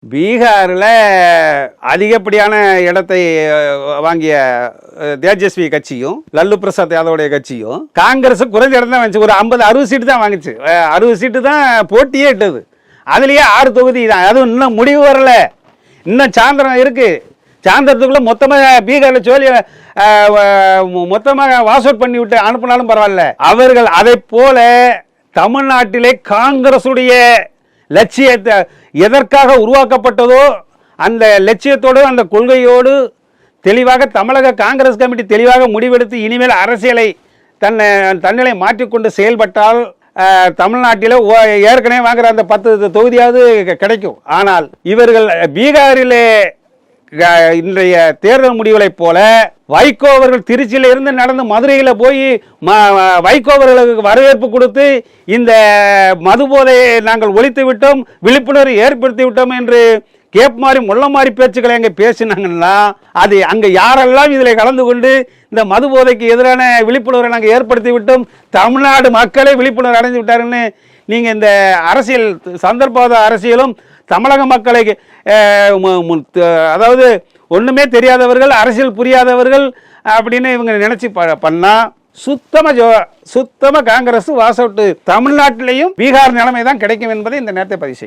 பீகாரில் அதிகப்படியான இடத்தை வாங்கிய தேஜஸ்வி கட்சியும் லல்லு பிரசாத் யாதவுடைய கட்சியும் காங்கிரஸ் குறைஞ்ச இடம் தான் வந்துச்சு. ஒரு 50-60 சீட்டு தான் வாங்கிச்சு. 60 சீட்டு தான் போட்டியே இட்டது. அதுலேயே 6 தொகுதி தான். அதுவும் இன்னும் முடிவு வரல. இன்னும் சாயந்தரம் இருக்கு. சாயந்தரத்துக்குள்ள மொத்தமாக பீகாரில் சொல்லி மொத்தமாக வாஷ் அவுட் பண்ணி விட்டு அனுப்பினாலும் பரவாயில்ல. அவர்கள் அதை போல தமிழ்நாட்டிலே காங்கிரசுடைய லட்சியத்தை எதற்காக உருவாக்கப்பட்டதோ அந்த லட்சியத்தோடு அந்த கொள்கையோடு தெளிவாக தமிழக காங்கிரஸ் கமிட்டி தெளிவாக முடிவெடுத்து இனிமேல் அரசியலை தன்னிலை மாற்றிக்கொண்டு செயல்பட்டால் தமிழ்நாட்டில் ஏற்கனவே வாங்குற அந்த 10 தொகுதியாவது கிடைக்கும். ஆனால் இவர்கள் பீகாரிலே இன்றைய தேர்தல் முடிவுகளைப் போல வைகோ அவர்கள் திருச்சியில் இருந்து நடந்து மதுரையில் போய் வைகோ அவர்களுக்கு வரவேற்பு கொடுத்து இந்த மது போதையை நாங்கள் ஒழித்து விட்டோம், விழிப்புணர்வு ஏற்படுத்தி விட்டோம் என்று கேப் மாதிரி முள்ள மாதிரி பேச்சுக்களை அங்கே பேசினாங்கன்னா அது அங்கே யாரெல்லாம் இதில் கலந்து கொண்டு இந்த மது போதைக்கு எதிரான விழிப்புணர்வை நாங்கள் ஏற்படுத்தி விட்டோம், தமிழ்நாடு மக்களே விழிப்புணர்வு அடைந்து விட்டாருன்னு நீங்கள் இந்த அரசியல் சந்தர்ப்பவாத அரசியலும் தமிழக மக்களை அதாவது ஒன்றுமே தெரியாதவர்கள் அரசியல் புரியாதவர்கள் அப்படின்னு இவங்க நினைச்சு பண்ணால் சுத்தமாக காங்கிரஸ் வாஸ் அவுட். தமிழ்நாட்டிலையும் பீகார் நிலைமை தான் கிடைக்கும் என்பதை இந்த நேரத்தை பதிவு செய்யும்.